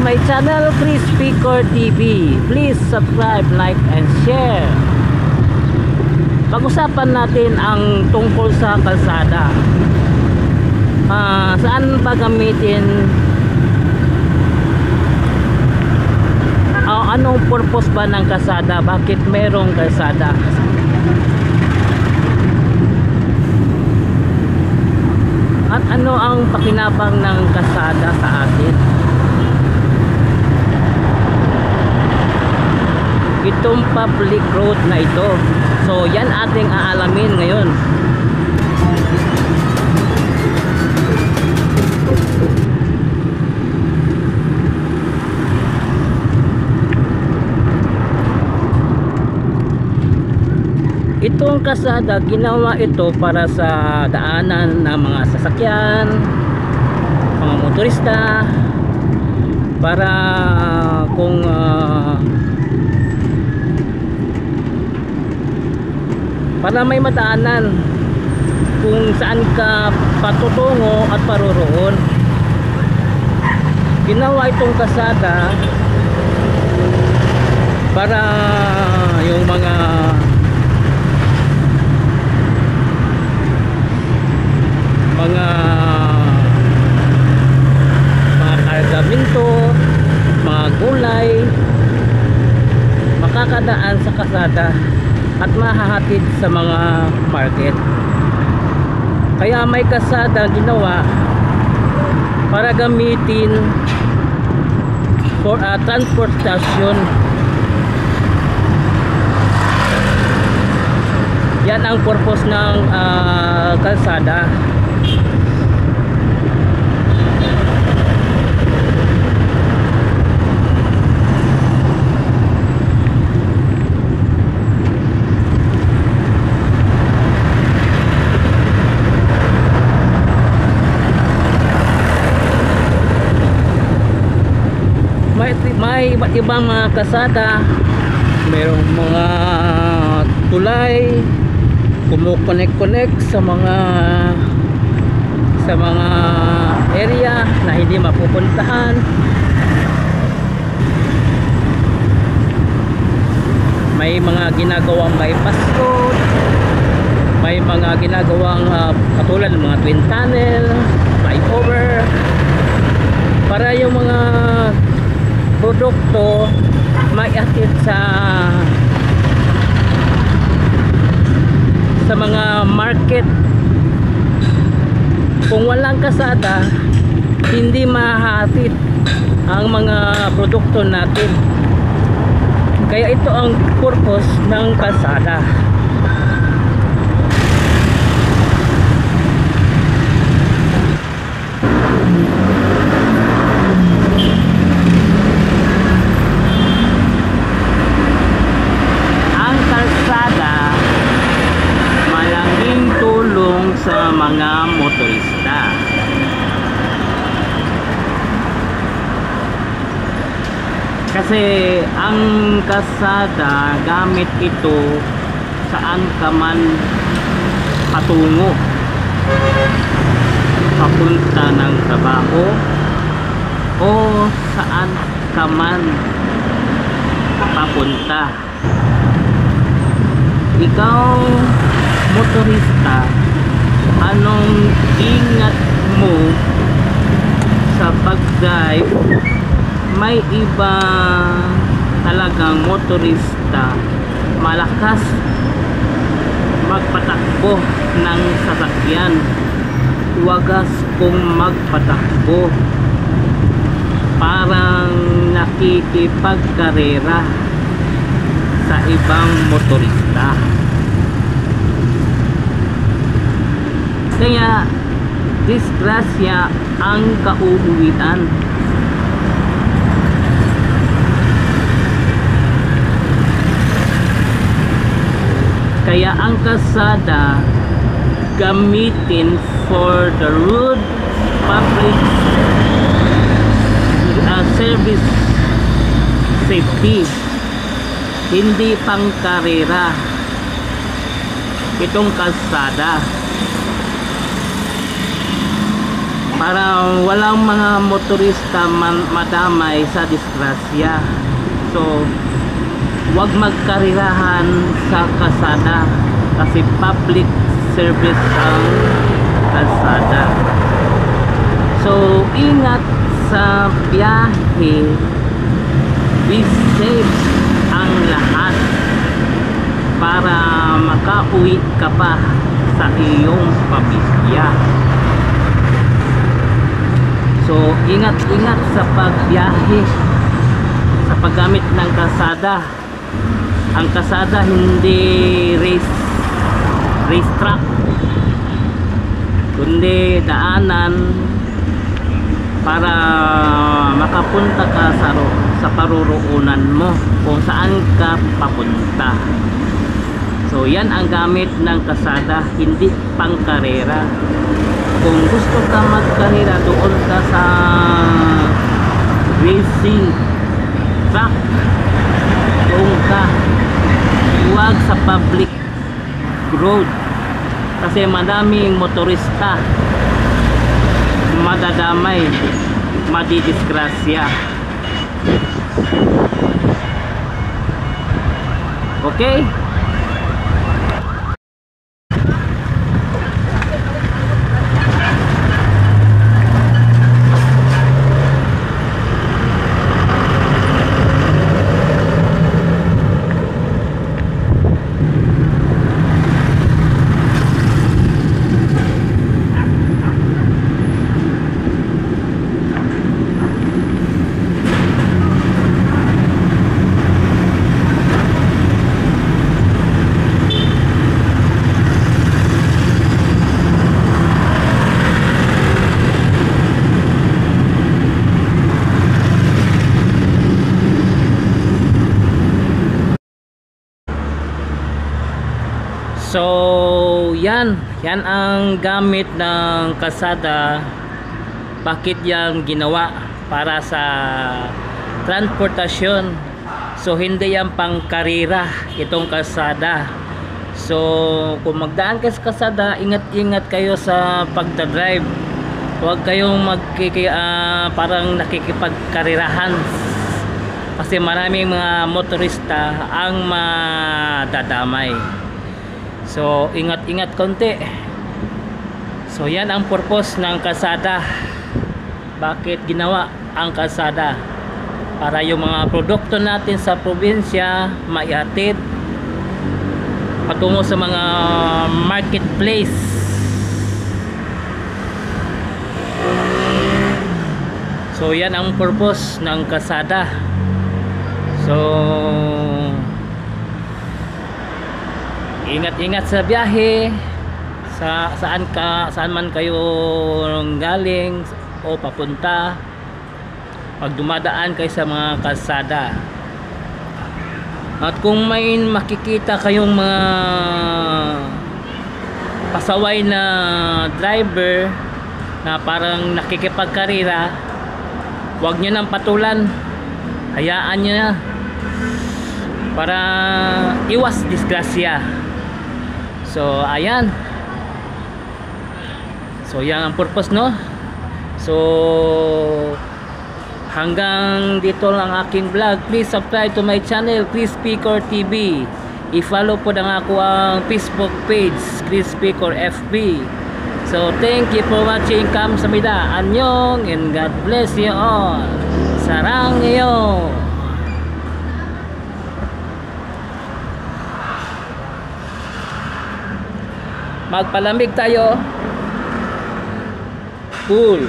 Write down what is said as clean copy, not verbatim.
my channel, Chris Picor TV. Please subscribe, like, and share. Pag-usapan natin ang tungkol sa kalsada. Saan ba gamitin? Anong purpose ba ng kalsada? Bakit merong kalsada? At ano ang pakinabang ng kalsada sa atin? Itong public road na ito. So yan ating aalamin ngayon. Itong kalsada, ginawa ito para sa daanan ng mga sasakyan, mga motorista, para kung para may madaanan kung saan ka patutungo at paroroon. Ginawa itong kalsada para yung mga kargamento, mga gulay makakadaan sa kalsada at mahahatid sa mga market. Kaya may kalsada ginawa para gamitin for transportation. Yan ang purpose ng kalsada. May iba't ibang mga kalsada, mayroong mga tulay, kumukonek-connect sa mga area na hindi mapupuntahan. May mga ginagawang bypass road, may mga ginagawang katulad ng mga twin tunnel, flyover, para yung mga produkto maihatid sa mga market. Kung walang kalsada, hindi mahahatid ang mga produkto natin. Kaya ito ang purpose ng kalsada. Sa mga motorista. Kasi ang kalsada, gamit ito saan ka man patungo, papunta ng trabaho o saan ka man papunta. Ikaw motorista, anong ingat mo sa pag-drive? May iba talagang motorista malakas magpatakbo ng sasakyan, wagas kung magpatakbo, parang nakikipagkarera sa ibang motorista. Kaya disgrasya ang kauuwian. Kaya ang kalsada gamitin for the road public service safety, hindi pang karera itong kalsada. para walang mga motorista madamay sa disgrasya. So huwag magkarirahan sa kalsada kasi public service ang kalsada. So ingat sa biyahe, be safe ang lahat para makauwi ka pa sa iyong pamilya. So ingat-ingat sa pagbiyahe, sa paggamit ng kalsada. Ang kalsada hindi race track, kundi daanan para makapunta ka sa paruroonan mo kung saan ka papunta. So yan ang gamit ng kalsada, hindi pangkarera. Kung gusto ka magkarera, doon ka sa racing track, doon ka. Huwag sa public road kasi madaming motorista madadamay, madidisgrasya. Okay? So yan ang gamit ng kalsada. Bakit yan ginawa? Para sa transportasyon. So hindi yan pang karera itong kalsada. So kung magdaan kayo sa kalsada, ingat-ingat kayo sa pagdadrive. Huwag kayong parang nakikipagkarirahan kasi maraming mga motorista ang madadamay. So ingat-ingat konti. So yan ang purpose ng kalsada. Bakit ginawa ang kalsada? Para yung mga produkto natin sa probinsya maihatid patungo sa mga marketplace. So yan ang purpose ng kalsada. So ingat-ingat sa biyahe, saan man kayo galing o papunta, pag dumadaan kayo sa mga kalsada. At kung may makikita kayong mga pasaway na driver na parang nakikipagkarera, huwag nyo nang patulan, hayaan nyo na para iwas disgrasya. So ayan. So yan ang purpose, no? So hanggang dito lang aking vlog. Please subscribe to my channel, Chris Picor TV. I-follow po na ako ang Facebook page, Chris Picor FB. So thank you for watching. Kamsahamnida. Annyeong and God bless you all. Sarang iyo. Magpalamig tayo. Cool.